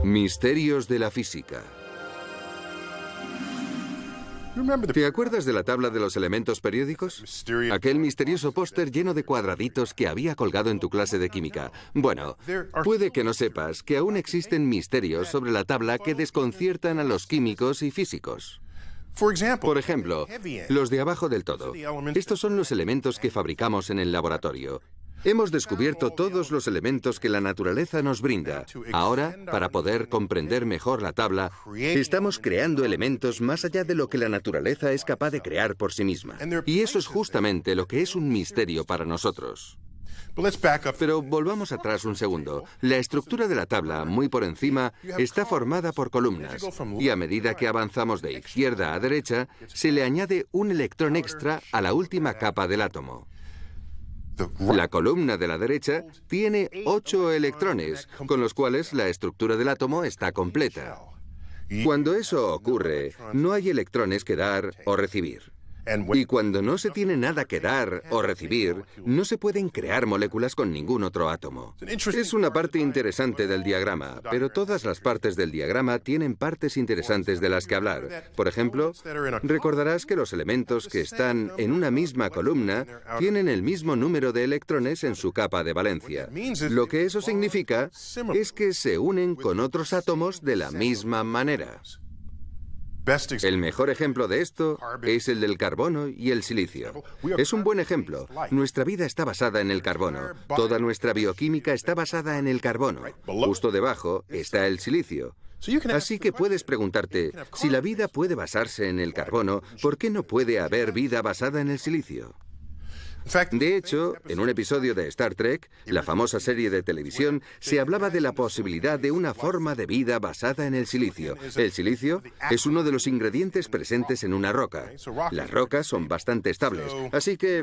Misterios de la física. ¿Te acuerdas de la tabla de los elementos periódicos? Aquel misterioso póster lleno de cuadraditos que había colgado en tu clase de química. Bueno, puede que no sepas que aún existen misterios sobre la tabla que desconciertan a los químicos y físicos. Por ejemplo, los de abajo del todo. Estos son los elementos que fabricamos en el laboratorio. Hemos descubierto todos los elementos que la naturaleza nos brinda. Ahora, para poder comprender mejor la tabla, estamos creando elementos más allá de lo que la naturaleza es capaz de crear por sí misma. Y eso es justamente lo que es un misterio para nosotros. Pero volvamos atrás un segundo. La estructura de la tabla, muy por encima, está formada por columnas. Y a medida que avanzamos de izquierda a derecha, se le añade un electrón extra a la última capa del átomo. La columna de la derecha tiene 8 electrones, con los cuales la estructura del átomo está completa. Cuando eso ocurre, no hay electrones que dar o recibir. Y cuando no se tiene nada que dar o recibir, no se pueden crear moléculas con ningún otro átomo. Es una parte interesante del diagrama, pero todas las partes del diagrama tienen partes interesantes de las que hablar. Por ejemplo, recordarás que los elementos que están en una misma columna tienen el mismo número de electrones en su capa de valencia. Lo que eso significa es que se unen con otros átomos de la misma manera. El mejor ejemplo de esto es el del carbono y el silicio. Es un buen ejemplo. Nuestra vida está basada en el carbono. Toda nuestra bioquímica está basada en el carbono. Justo debajo está el silicio. Así que puedes preguntarte, si la vida puede basarse en el carbono, ¿por qué no puede haber vida basada en el silicio? De hecho, en un episodio de Star Trek, la famosa serie de televisión, se hablaba de la posibilidad de una forma de vida basada en el silicio. El silicio es uno de los ingredientes presentes en una roca. Las rocas son bastante estables, así que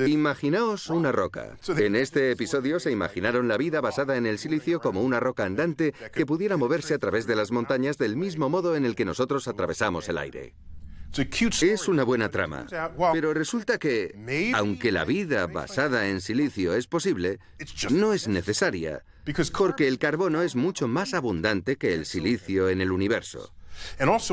imaginaos una roca. En este episodio se imaginaron la vida basada en el silicio como una roca andante que pudiera moverse a través de las montañas del mismo modo en el que nosotros atravesamos el aire. Es una buena trama, pero resulta que, aunque la vida basada en silicio es posible, no es necesaria, porque el carbono es mucho más abundante que el silicio en el universo.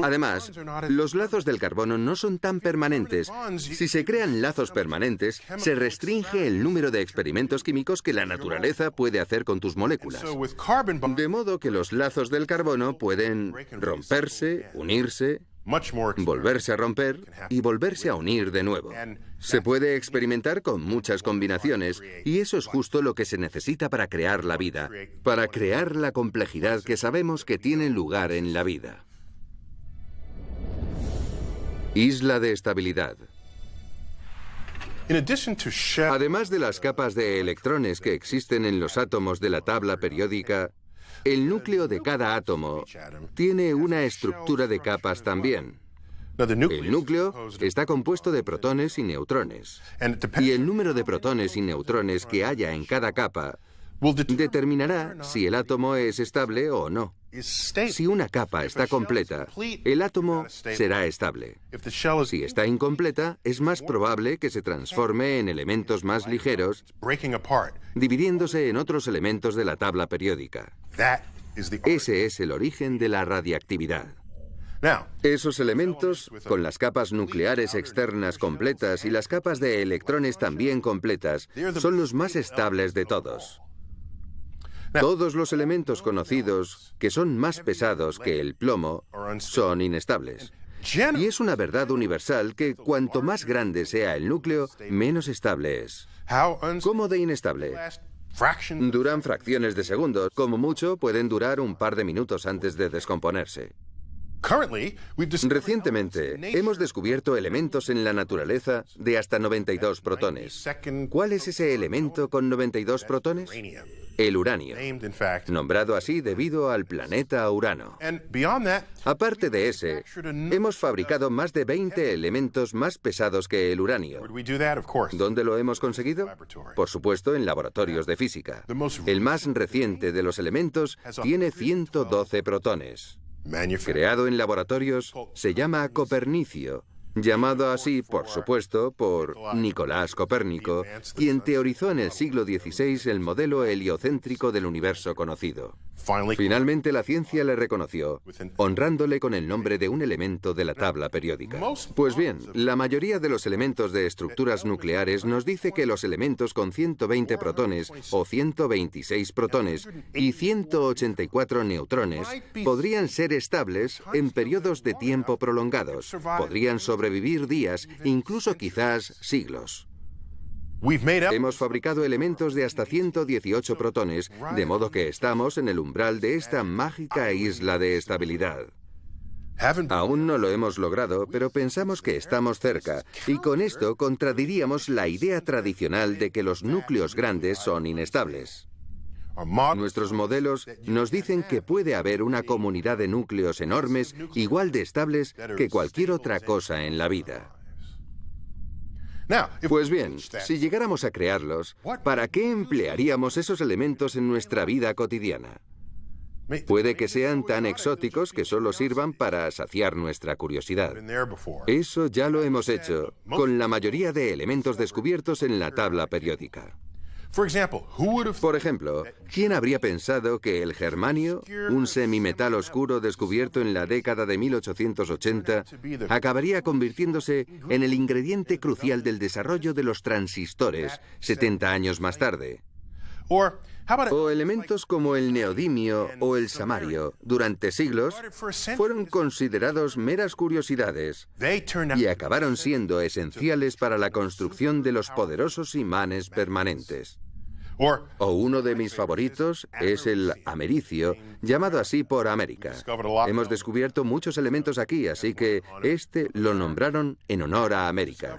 Además, los lazos del carbono no son tan permanentes. Si se crean lazos permanentes, se restringe el número de experimentos químicos que la naturaleza puede hacer con tus moléculas. De modo que los lazos del carbono pueden romperse, unirse, volverse a romper y volverse a unir de nuevo. Se puede experimentar con muchas combinaciones y eso es justo lo que se necesita para crear la vida, para crear la complejidad que sabemos que tiene lugar en la vida. Isla de estabilidad. Además de las capas de electrones que existen en los átomos de la tabla periódica, el núcleo de cada átomo tiene una estructura de capas también. El núcleo está compuesto de protones y neutrones. Y el número de protones y neutrones que haya en cada capa determinará si el átomo es estable o no. Si una capa está completa, el átomo será estable. Si está incompleta, es más probable que se transforme en elementos más ligeros, dividiéndose en otros elementos de la tabla periódica. Ese es el origen de la radiactividad. Esos elementos, con las capas nucleares externas completas y las capas de electrones también completas, son los más estables de todos. Todos los elementos conocidos que son más pesados que el plomo son inestables. Y es una verdad universal que cuanto más grande sea el núcleo, menos estable es. ¿Cómo de inestable? Duran fracciones de segundos, como mucho pueden durar un par de minutos antes de descomponerse. Recientemente, hemos descubierto elementos en la naturaleza de hasta 92 protones. ¿Cuál es ese elemento con 92 protones? El uranio, nombrado así debido al planeta Urano. Aparte de ese, hemos fabricado más de 20 elementos más pesados que el uranio. ¿Dónde lo hemos conseguido? Por supuesto, en laboratorios de física. El más reciente de los elementos tiene 112 protones. Creado en laboratorios, se llama copernicio llamado así, por supuesto, por Nicolás Copérnico, quien teorizó en el siglo XVI el modelo heliocéntrico del universo conocido. Finalmente la ciencia le reconoció, honrándole con el nombre de un elemento de la tabla periódica. Pues bien, la mayoría de los elementos de estructuras nucleares nos dice que los elementos con 120 protones o 126 protones y 184 neutrones podrían ser estables en periodos de tiempo prolongados, podrían sobrevivir días, incluso quizás siglos. Hemos fabricado elementos de hasta 118 protones, de modo que estamos en el umbral de esta mágica isla de estabilidad. Aún no lo hemos logrado, pero pensamos que estamos cerca, y con esto contradiríamos la idea tradicional de que los núcleos grandes son inestables. Nuestros modelos nos dicen que puede haber una comunidad de núcleos enormes igual de estables que cualquier otra cosa en la vida. Pues bien, si llegáramos a crearlos, ¿para qué emplearíamos esos elementos en nuestra vida cotidiana? Puede que sean tan exóticos que solo sirvan para saciar nuestra curiosidad. Eso ya lo hemos hecho con la mayoría de elementos descubiertos en la tabla periódica. Por ejemplo, ¿quién habría pensado que el germanio, un semimetal oscuro descubierto en la década de 1880, acabaría convirtiéndose en el ingrediente crucial del desarrollo de los transistores 70 años más tarde? O elementos como el neodimio o el samario, durante siglos, fueron considerados meras curiosidades y acabaron siendo esenciales para la construcción de los poderosos imanes permanentes. O uno de mis favoritos es el americio, llamado así por América. Hemos descubierto muchos elementos aquí, así que este lo nombraron en honor a América.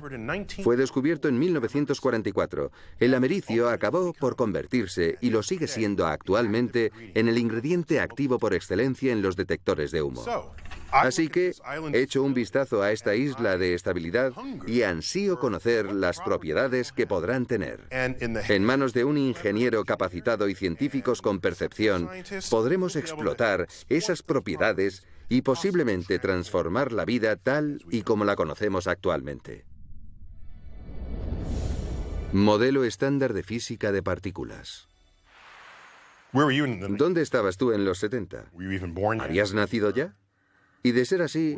Fue descubierto en 1944. El americio acabó por convertirse, y lo sigue siendo actualmente, en el ingrediente activo por excelencia en los detectores de humo. Así que he hecho un vistazo a esta isla de estabilidad y ansío conocer las propiedades que podrán tener. En manos de un ingeniero capacitado y científicos con percepción, podremos explotar esas propiedades y posiblemente transformar la vida tal y como la conocemos actualmente. Modelo estándar de física de partículas. ¿Dónde estabas tú en los 70? ¿Habías nacido ya? Y de ser así,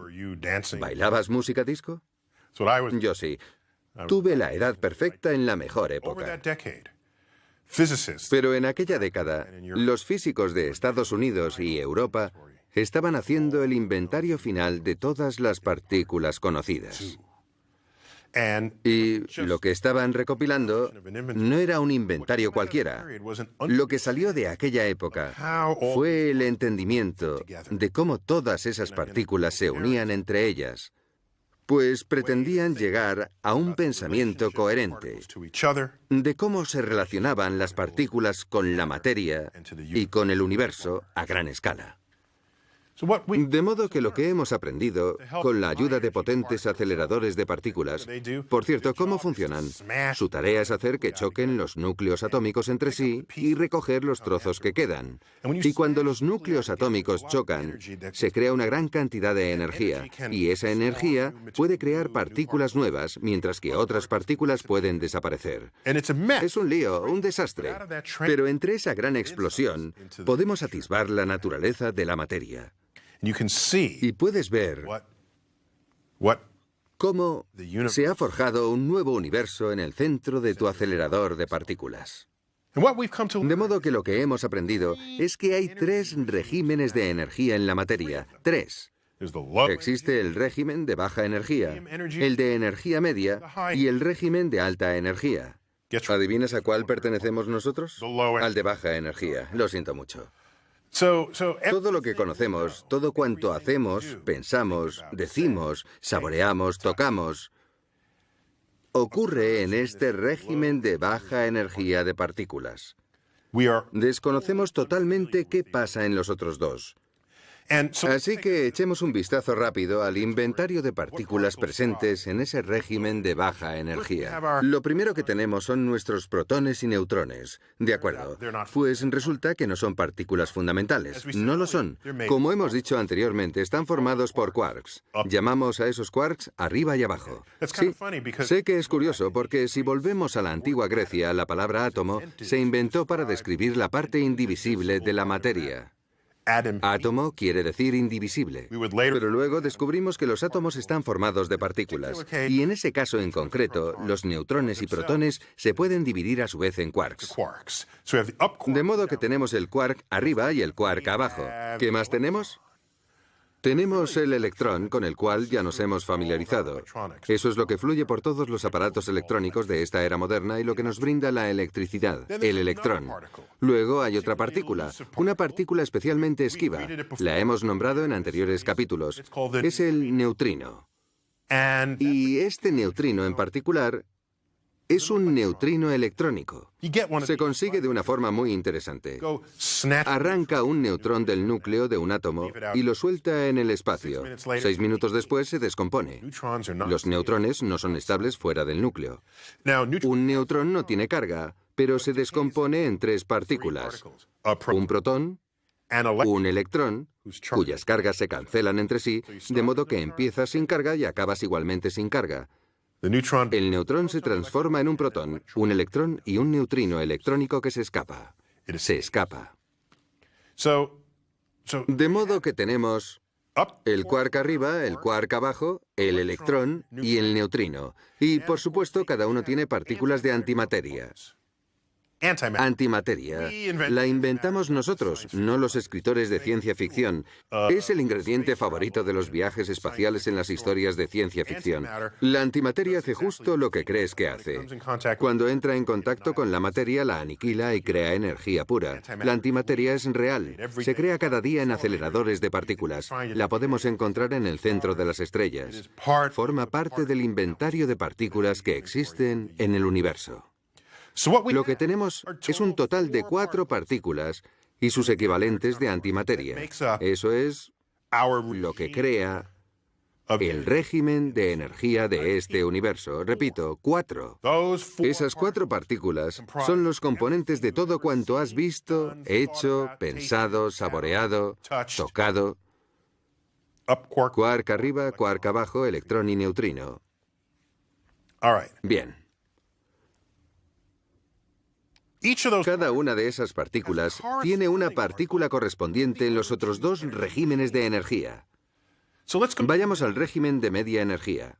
¿bailabas música disco? Yo sí. Tuve la edad perfecta en la mejor época. Pero en aquella década, los físicos de Estados Unidos y Europa estaban haciendo el inventario final de todas las partículas conocidas. Y lo que estaban recopilando no era un inventario cualquiera. Lo que salió de aquella época fue el entendimiento de cómo todas esas partículas se unían entre ellas, pues pretendían llegar a un pensamiento coherente de cómo se relacionaban las partículas con la materia y con el universo a gran escala. De modo que lo que hemos aprendido, con la ayuda de potentes aceleradores de partículas, por cierto, ¿cómo funcionan? Su tarea es hacer que choquen los núcleos atómicos entre sí y recoger los trozos que quedan. Y cuando los núcleos atómicos chocan, se crea una gran cantidad de energía, y esa energía puede crear partículas nuevas, mientras que otras partículas pueden desaparecer. Es un lío, un desastre. Pero entre esa gran explosión, podemos atisbar la naturaleza de la materia. Y puedes ver cómo se ha forjado un nuevo universo en el centro de tu acelerador de partículas. De modo que lo que hemos aprendido es que hay 3 regímenes de energía en la materia. 3. Existe el régimen de baja energía, el de energía media y el régimen de alta energía. ¿Adivinas a cuál pertenecemos nosotros? Al de baja energía. Lo siento mucho. Todo lo que conocemos, todo cuanto hacemos, pensamos, decimos, saboreamos, tocamos, ocurre en este régimen de baja energía de partículas. Desconocemos totalmente qué pasa en los otros dos. Así que echemos un vistazo rápido al inventario de partículas presentes en ese régimen de baja energía. Lo primero que tenemos son nuestros protones y neutrones. De acuerdo. Pues resulta que no son partículas fundamentales. No lo son. Como hemos dicho anteriormente, están formados por quarks. Llamamos a esos quarks arriba y abajo. Sí, sé que es curioso porque si volvemos a la antigua Grecia, la palabra átomo se inventó para describir la parte indivisible de la materia. Átomo quiere decir indivisible, pero luego descubrimos que los átomos están formados de partículas, y en ese caso en concreto, los neutrones y protones se pueden dividir a su vez en quarks. De modo que tenemos el quark arriba y el quark abajo. ¿Qué más tenemos? Tenemos el electrón, con el cual ya nos hemos familiarizado. Eso es lo que fluye por todos los aparatos electrónicos de esta era moderna y lo que nos brinda la electricidad, el electrón. Luego hay otra partícula, una partícula especialmente esquiva. La hemos nombrado en anteriores capítulos. Es el neutrino. Y este neutrino en particular es un neutrino electrónico. Se consigue de una forma muy interesante. Arranca un neutrón del núcleo de un átomo y lo suelta en el espacio. 6 minutos después se descompone. Los neutrones no son estables fuera del núcleo. Un neutrón no tiene carga, pero se descompone en 3 partículas. Un protón, un electrón, cuyas cargas se cancelan entre sí, de modo que empiezas sin carga y acabas igualmente sin carga. El neutrón se transforma en un protón, un electrón y un neutrino electrónico que se escapa. Se escapa. De modo que tenemos el quark arriba, el quark abajo, el electrón y el neutrino. Y, por supuesto, cada uno tiene partículas de antimateria. Antimateria. La inventamos nosotros, no los escritores de ciencia ficción. Es el ingrediente favorito de los viajes espaciales en las historias de ciencia ficción. La antimateria hace justo lo que crees que hace. Cuando entra en contacto con la materia, la aniquila y crea energía pura. La antimateria es real. Se crea cada día en aceleradores de partículas. La podemos encontrar en el centro de las estrellas. Forma parte del inventario de partículas que existen en el universo. Lo que tenemos es un total de 4 partículas y sus equivalentes de antimateria. Eso es lo que crea el régimen de energía de este universo. Repito, 4. Esas 4 partículas son los componentes de todo cuanto has visto, hecho, pensado, saboreado, tocado. Quark arriba, quark abajo, electrón y neutrino. Bien. Cada una de esas partículas tiene una partícula correspondiente en los otros 2 regímenes de energía. Vayamos al régimen de media energía.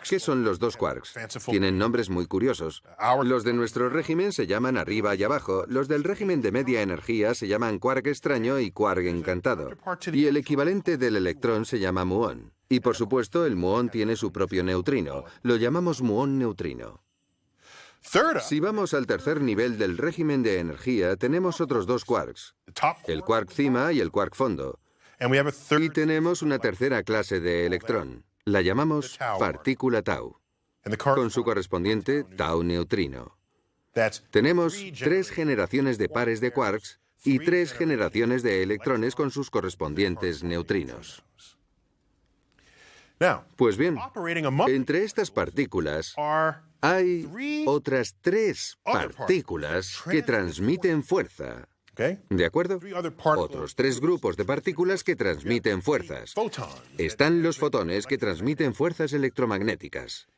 ¿Qué son los 2 quarks? Tienen nombres muy curiosos. Los de nuestro régimen se llaman arriba y abajo. Los del régimen de media energía se llaman quark extraño y quark encantado. Y el equivalente del electrón se llama muón. Y por supuesto, el muón tiene su propio neutrino. Lo llamamos muón neutrino. Si vamos al tercer nivel del régimen de energía, tenemos otros 2 quarks, el quark cima y el quark fondo. Y tenemos una tercera clase de electrón. La llamamos partícula tau, con su correspondiente tau neutrino. Tenemos 3 generaciones de pares de quarks y 3 generaciones de electrones con sus correspondientes neutrinos. Pues bien, entre estas partículas hay otras 3 partículas que transmiten fuerza. ¿De acuerdo? Otros 3 grupos de partículas que transmiten fuerzas. Están los fotones que transmiten fuerzas electromagnéticas.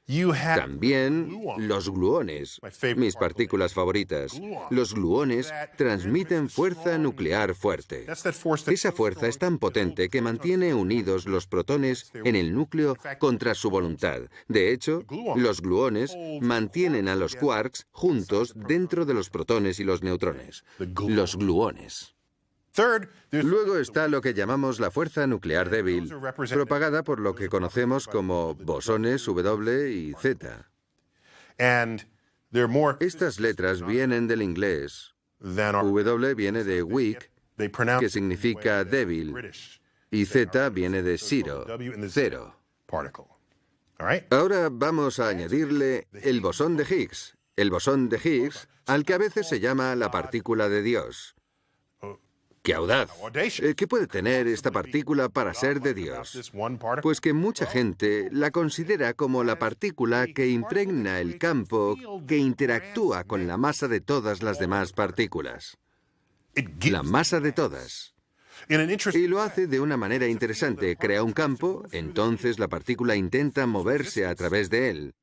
También los gluones, mis partículas favoritas. Los gluones transmiten fuerza nuclear fuerte. Esa fuerza es tan potente que mantiene unidos los protones en el núcleo contra su voluntad. De hecho, los gluones mantienen a los quarks juntos dentro de los protones y los neutrones. Los gluones. Luego está lo que llamamos la fuerza nuclear débil, propagada por lo que conocemos como bosones W y Z. Estas letras vienen del inglés. W viene de weak, que significa débil, y Z viene de zero, cero. Ahora vamos a añadirle el bosón de Higgs. El bosón de Higgs, al que a veces se llama la partícula de Dios. ¡Qué audaz! ¿Qué puede tener esta partícula para ser de Dios? Pues que mucha gente la considera como la partícula que impregna el campo que interactúa con la masa de todas las demás partículas. La masa de todas. Y lo hace de una manera interesante. Crea un campo, entonces la partícula intenta moverse a través de él.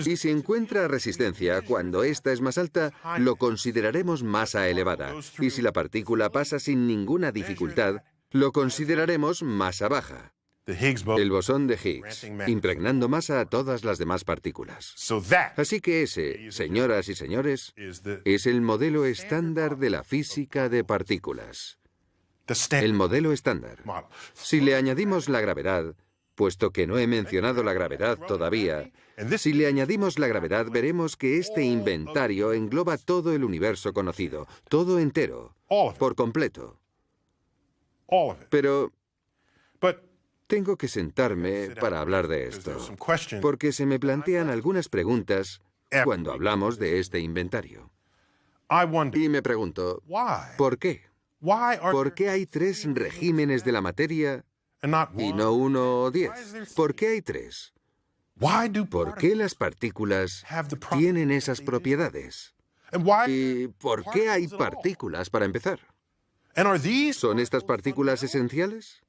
Y si encuentra resistencia, cuando ésta es más alta, lo consideraremos masa elevada. Y si la partícula pasa sin ninguna dificultad, lo consideraremos masa baja. El bosón de Higgs, impregnando masa a todas las demás partículas. Así que ese, señoras y señores, es el modelo estándar de la física de partículas. El modelo estándar. Si le añadimos la gravedad, puesto que no he mencionado la gravedad todavía, si le añadimos la gravedad, veremos que este inventario engloba todo el universo conocido, todo entero, por completo. Pero tengo que sentarme para hablar de esto, porque se me plantean algunas preguntas cuando hablamos de este inventario. Y me pregunto, ¿por qué? ¿Por qué hay 3 regímenes de la materia y no 1 o 10? ¿Por qué hay 3? ¿Por qué las partículas tienen esas propiedades? ¿Y por qué hay partículas para empezar? ¿Son estas partículas esenciales?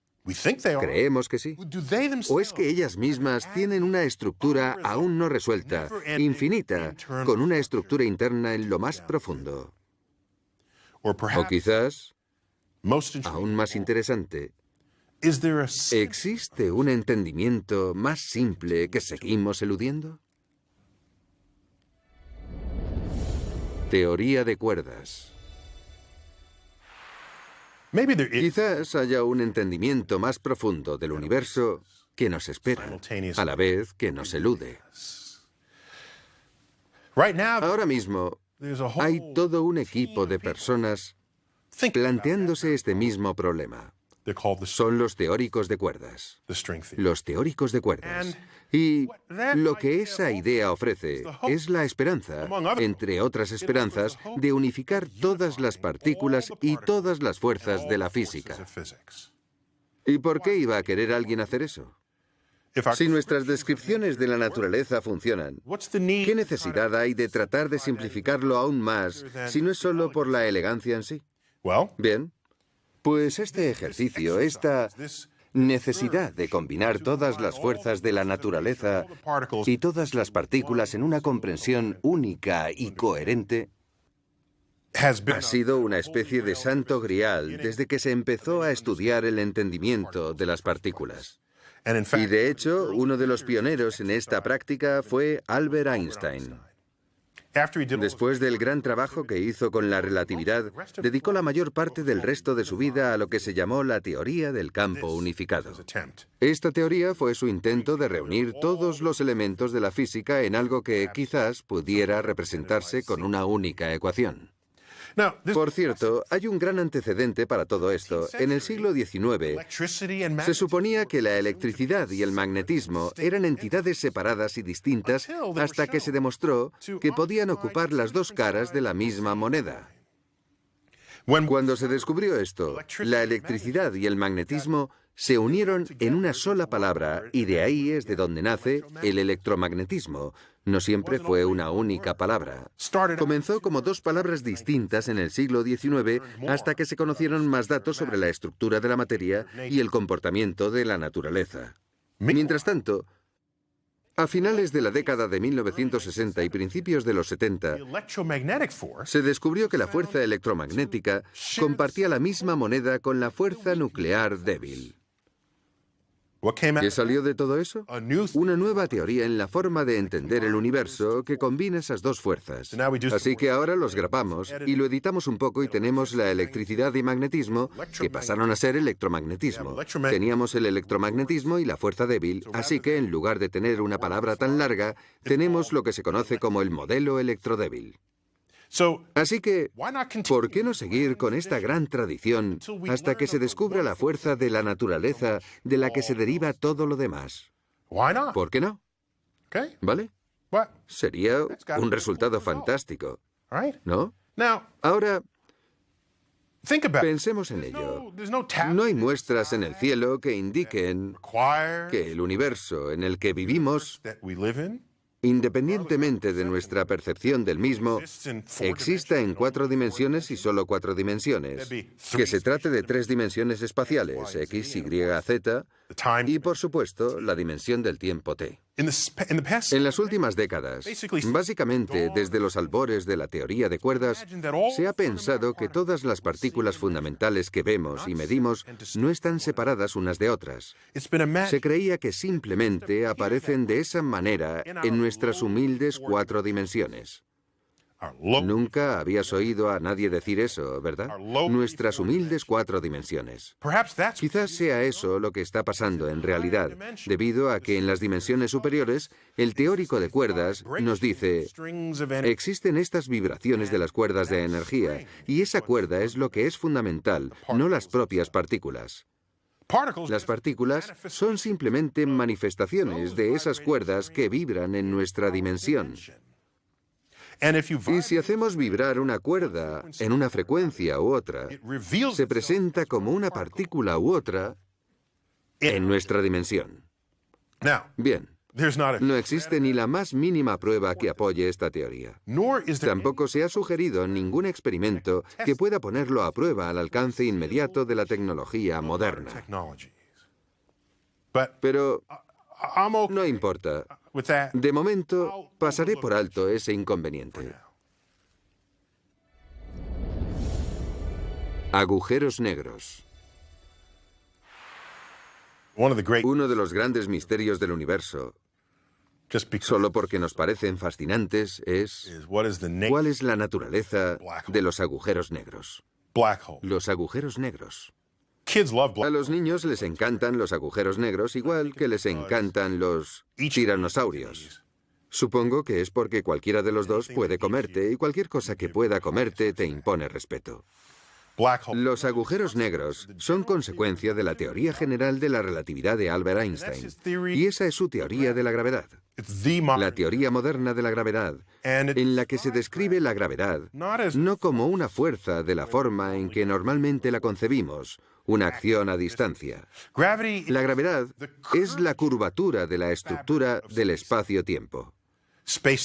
Creemos que sí. ¿O es que ellas mismas tienen una estructura aún no resuelta, infinita, con una estructura interna en lo más profundo? O quizás, aún más interesante, ¿existe un entendimiento más simple que seguimos eludiendo? Teoría de cuerdas. Quizás haya un entendimiento más profundo del universo que nos espera, a la vez que nos elude. Ahora mismo, hay todo un equipo de personas planteándose este mismo problema. Son los teóricos de cuerdas. Los teóricos de cuerdas. Y lo que esa idea ofrece es la esperanza, entre otras esperanzas, de unificar todas las partículas y todas las fuerzas de la física. ¿Y por qué iba a querer alguien hacer eso? Si nuestras descripciones de la naturaleza funcionan, ¿qué necesidad hay de tratar de simplificarlo aún más si no es solo por la elegancia en sí? Bien. Pues este ejercicio, esta necesidad de combinar todas las fuerzas de la naturaleza y todas las partículas en una comprensión única y coherente, ha sido una especie de santo grial desde que se empezó a estudiar el entendimiento de las partículas. Y de hecho, uno de los pioneros en esta práctica fue Albert Einstein. Después del gran trabajo que hizo con la relatividad, dedicó la mayor parte del resto de su vida a lo que se llamó la teoría del campo unificado. Esta teoría fue su intento de reunir todos los elementos de la física en algo que quizás pudiera representarse con una única ecuación. Por cierto, hay un gran antecedente para todo esto. En el siglo XIX, se suponía que la electricidad y el magnetismo eran entidades separadas y distintas hasta que se demostró que podían ocupar las dos caras de la misma moneda. Cuando se descubrió esto, la electricidad y el magnetismo se unieron en una sola palabra y de ahí es de donde nace el electromagnetismo. No siempre fue una única palabra. Comenzó como dos palabras distintas en el siglo XIX hasta que se conocieron más datos sobre la estructura de la materia y el comportamiento de la naturaleza. Mientras tanto, a finales de la década de 1960 y principios de los 70, se descubrió que la fuerza electromagnética compartía la misma moneda con la fuerza nuclear débil. ¿Qué salió de todo eso? Una nueva teoría en la forma de entender el universo que combina esas dos fuerzas. Así que ahora los grapamos y lo editamos un poco y tenemos la electricidad y magnetismo que pasaron a ser electromagnetismo. Teníamos el electromagnetismo y la fuerza débil, así que en lugar de tener una palabra tan larga, tenemos lo que se conoce como el modelo electrodébil. Así que, ¿por qué no seguir con esta gran tradición hasta que se descubra la fuerza de la naturaleza de la que se deriva todo lo demás? ¿Por qué no? ¿Vale? Sería un resultado fantástico, ¿no? Ahora, Pensemos en ello. No hay muestras en el cielo que indiquen que el universo en el que vivimos, independientemente de nuestra percepción del mismo, exista en 4 dimensiones y solo 4 dimensiones. Que se trate de 3 dimensiones espaciales, X, Y, Z, y por supuesto, la dimensión del tiempo T. En las últimas décadas, básicamente desde los albores de la teoría de cuerdas, se ha pensado que todas las partículas fundamentales que vemos y medimos no están separadas unas de otras. Se creía que simplemente aparecen de esa manera en nuestras humildes 4 dimensiones. Nunca habías oído a nadie decir eso, ¿verdad? Nuestras humildes 4 dimensiones. Quizás sea eso lo que está pasando en realidad, debido a que en las dimensiones superiores, el teórico de cuerdas nos dice, existen estas vibraciones de las cuerdas de energía, y esa cuerda es lo que es fundamental, no las propias partículas. Las partículas son simplemente manifestaciones de esas cuerdas que vibran en nuestra dimensión. Y si hacemos vibrar una cuerda en una frecuencia u otra, se presenta como una partícula u otra en nuestra dimensión. Bien, no existe ni la más mínima prueba que apoye esta teoría. Tampoco se ha sugerido ningún experimento que pueda ponerlo a prueba al alcance inmediato de la tecnología moderna. Pero no importa. De momento, pasaré por alto ese inconveniente. Agujeros negros. Uno de los grandes misterios del universo, solo porque nos parecen fascinantes, es ¿cuál es la naturaleza de los agujeros negros? Los agujeros negros. A los niños les encantan los agujeros negros igual que les encantan los tiranosaurios. Supongo que es porque cualquiera de los dos puede comerte y cualquier cosa que pueda comerte te impone respeto. Los agujeros negros son consecuencia de la teoría general de la relatividad de Albert Einstein, y esa es su teoría de la gravedad. La teoría moderna de la gravedad, en la que se describe la gravedad no como una fuerza de la forma en que normalmente la concebimos, una acción a distancia. La gravedad es la curvatura de la estructura del espacio-tiempo.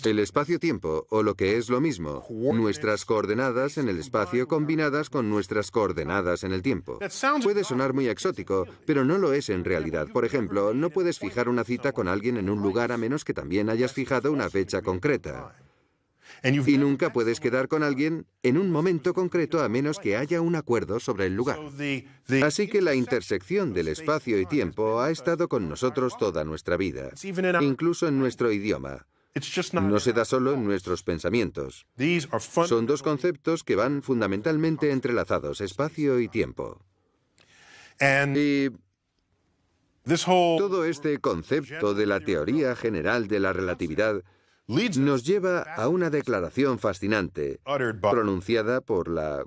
El espacio-tiempo, o lo que es lo mismo, nuestras coordenadas en el espacio combinadas con nuestras coordenadas en el tiempo. Puede sonar muy exótico, pero no lo es en realidad. Por ejemplo, no puedes fijar una cita con alguien en un lugar a menos que también hayas fijado una fecha concreta. Y nunca puedes quedar con alguien en un momento concreto a menos que haya un acuerdo sobre el lugar. Así que la intersección del espacio y tiempo ha estado con nosotros toda nuestra vida, incluso en nuestro idioma. No se da solo en nuestros pensamientos. Son 2 conceptos que van fundamentalmente entrelazados, espacio y tiempo. Y todo este concepto de la teoría general de la relatividad nos lleva a una declaración fascinante, pronunciada por la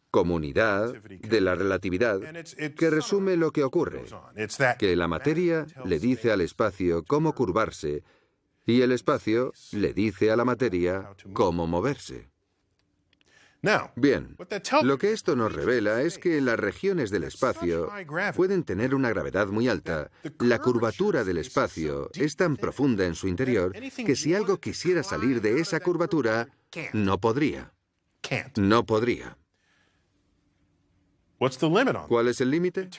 comunidad de la relatividad, que resume lo que ocurre, que la materia le dice al espacio cómo curvarse, y el espacio le dice a la materia cómo moverse. Bien, lo que esto nos revela es que las regiones del espacio pueden tener una gravedad muy alta. La curvatura del espacio es tan profunda en su interior que si algo quisiera salir de esa curvatura, no podría. No podría. ¿Cuál es el límite?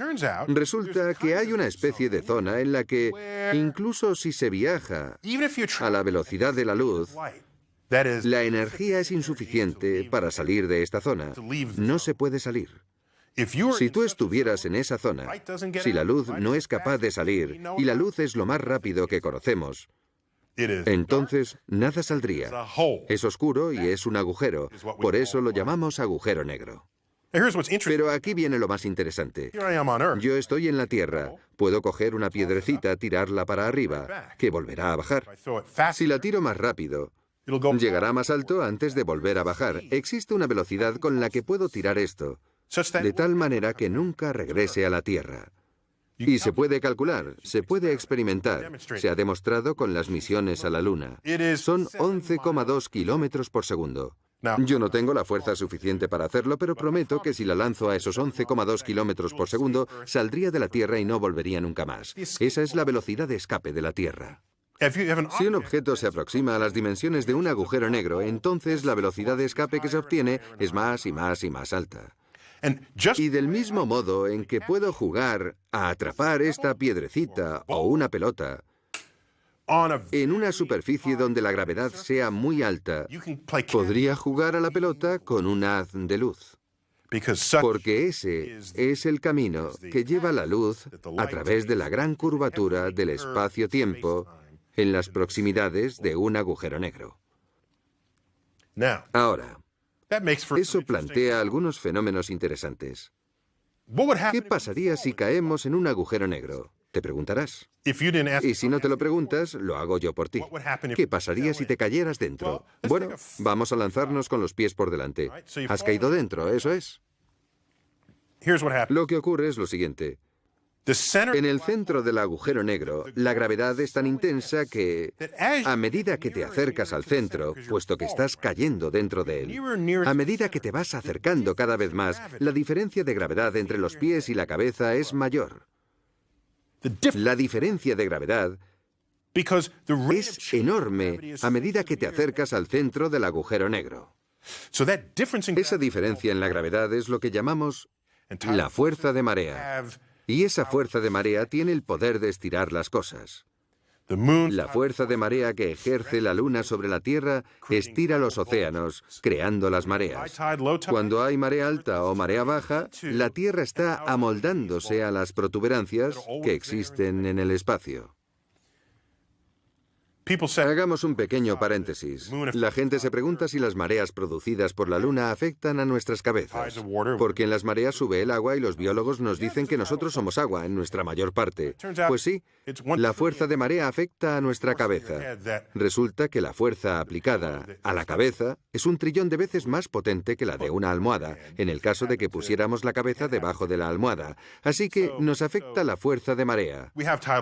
Resulta que hay una especie de zona en la que, incluso si se viaja a la velocidad de la luz, la energía es insuficiente para salir de esta zona. No se puede salir. Si tú estuvieras en esa zona, si la luz no es capaz de salir, y la luz es lo más rápido que conocemos, entonces nada saldría. Es oscuro y es un agujero. Por eso lo llamamos agujero negro. Pero aquí viene lo más interesante. Yo estoy en la Tierra. Puedo coger una piedrecita, tirarla para arriba, que volverá a bajar. Si la tiro más rápido, llegará más alto antes de volver a bajar. Existe una velocidad con la que puedo tirar esto, de tal manera que nunca regrese a la Tierra. Y se puede calcular, se puede experimentar. Se ha demostrado con las misiones a la Luna. Son 11,2 kilómetros por segundo. Yo no tengo la fuerza suficiente para hacerlo, pero prometo que si la lanzo a esos 11,2 kilómetros por segundo, saldría de la Tierra y no volvería nunca más. Esa es la velocidad de escape de la Tierra. Si un objeto se aproxima a las dimensiones de un agujero negro, entonces la velocidad de escape que se obtiene es más y más y más alta. Y del mismo modo en que puedo jugar a atrapar esta piedrecita o una pelota en una superficie donde la gravedad sea muy alta, podría jugar a la pelota con un haz de luz. Porque ese es el camino que lleva la luz a través de la gran curvatura del espacio-tiempo en las proximidades de un agujero negro. Ahora, eso plantea algunos fenómenos interesantes. ¿Qué pasaría si caemos en un agujero negro? Te preguntarás. Y si no te lo preguntas, lo hago yo por ti. ¿Qué pasaría si te cayeras dentro? Bueno, vamos a lanzarnos con los pies por delante. Has caído dentro, eso es. Lo que ocurre es lo siguiente. En el centro del agujero negro, la gravedad es tan intensa que, a medida que te acercas al centro, puesto que estás cayendo dentro de él, a medida que te vas acercando cada vez más, la diferencia de gravedad entre los pies y la cabeza es mayor. La diferencia de gravedad es enorme a medida que te acercas al centro del agujero negro. Esa diferencia en la gravedad es lo que llamamos la fuerza de marea. Y esa fuerza de marea tiene el poder de estirar las cosas. La fuerza de marea que ejerce la Luna sobre la Tierra estira los océanos, creando las mareas. Cuando hay marea alta o marea baja, la Tierra está amoldándose a las protuberancias que existen en el espacio. Hagamos un pequeño paréntesis. La gente se pregunta si las mareas producidas por la Luna afectan a nuestras cabezas. Porque en las mareas sube el agua y los biólogos nos dicen que nosotros somos agua en nuestra mayor parte. Pues sí, la fuerza de marea afecta a nuestra cabeza. Resulta que la fuerza aplicada a la cabeza es 1 trillón de veces más potente que la de una almohada, en el caso de que pusiéramos la cabeza debajo de la almohada. Así que nos afecta la fuerza de marea.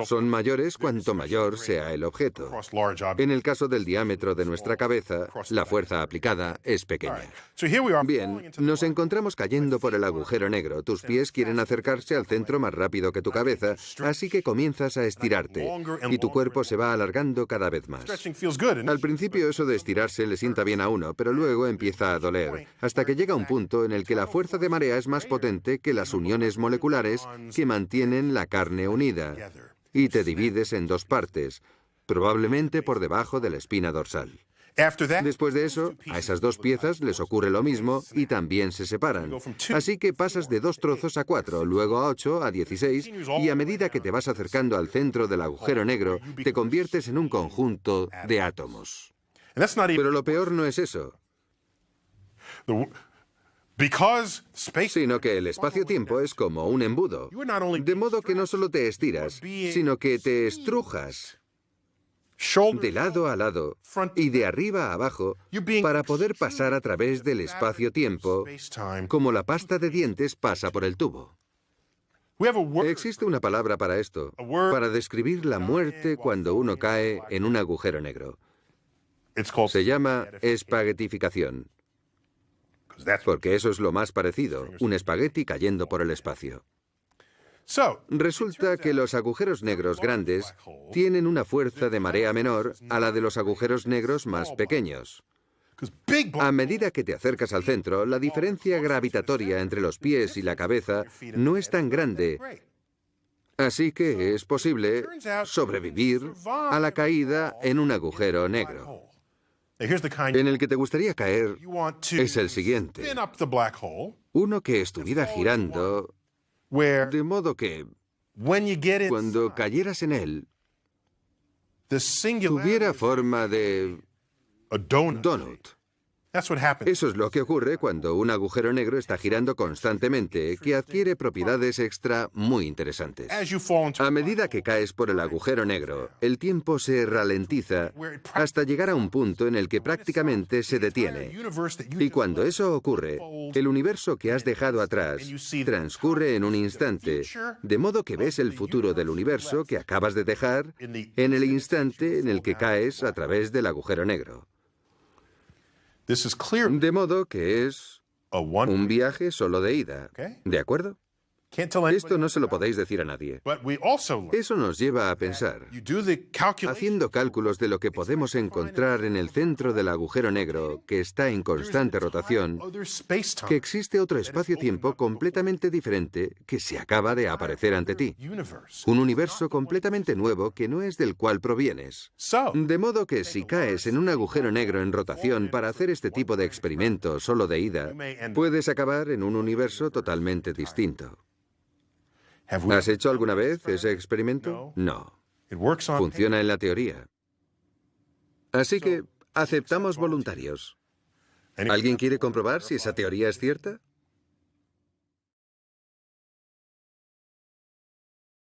Son mayores cuanto mayor sea el objeto. En el caso del diámetro de nuestra cabeza, la fuerza aplicada es pequeña. Bien, nos encontramos cayendo por el agujero negro. Tus pies quieren acercarse al centro más rápido que tu cabeza, así que comienzas a estirarte, y tu cuerpo se va alargando cada vez más. Al principio eso de estirarse le sienta bien a uno, pero luego empieza a doler, hasta que llega un punto en el que la fuerza de marea es más potente que las uniones moleculares que mantienen la carne unida, y te divides en 2 partes, probablemente por debajo de la espina dorsal. Después de eso, a esas 2 piezas les ocurre lo mismo y también se separan. Así que pasas de 2 trozos a 4, luego a 8, a 16, y a medida que te vas acercando al centro del agujero negro, te conviertes en un conjunto de átomos. Pero lo peor no es eso, sino que el espacio-tiempo es como un embudo, de modo que no solo te estiras, sino que te estrujas de lado a lado y de arriba a abajo para poder pasar a través del espacio-tiempo como la pasta de dientes pasa por el tubo. Existe una palabra para esto, para describir la muerte cuando uno cae en un agujero negro. Se llama espaguetificación, porque eso es lo más parecido, un espagueti cayendo por el espacio. Resulta que los agujeros negros grandes tienen una fuerza de marea menor a la de los agujeros negros más pequeños. A medida que te acercas al centro, la diferencia gravitatoria entre los pies y la cabeza no es tan grande. Así que es posible sobrevivir a la caída en un agujero negro. En el que te gustaría caer es el siguiente. Uno que estuviera girando de modo que, cuando cayeras en él, tuviera forma de donut. Eso es lo que ocurre cuando un agujero negro está girando constantemente, que adquiere propiedades extra muy interesantes. A medida que caes por el agujero negro, el tiempo se ralentiza hasta llegar a un punto en el que prácticamente se detiene. Y cuando eso ocurre, el universo que has dejado atrás transcurre en un instante, de modo que ves el futuro del universo que acabas de dejar en el instante en el que caes a través del agujero negro. De modo que es un viaje solo de ida. ¿De acuerdo? Esto no se lo podéis decir a nadie. Eso nos lleva a pensar, haciendo cálculos de lo que podemos encontrar en el centro del agujero negro, que está en constante rotación, que existe otro espacio-tiempo completamente diferente que se acaba de aparecer ante ti. Un universo completamente nuevo que no es del cual provienes. De modo que si caes en un agujero negro en rotación para hacer este tipo de experimento solo de ida, puedes acabar en un universo totalmente distinto. ¿Has hecho alguna vez ese experimento? No. Funciona en la teoría. Así que aceptamos voluntarios. ¿Alguien quiere comprobar si esa teoría es cierta?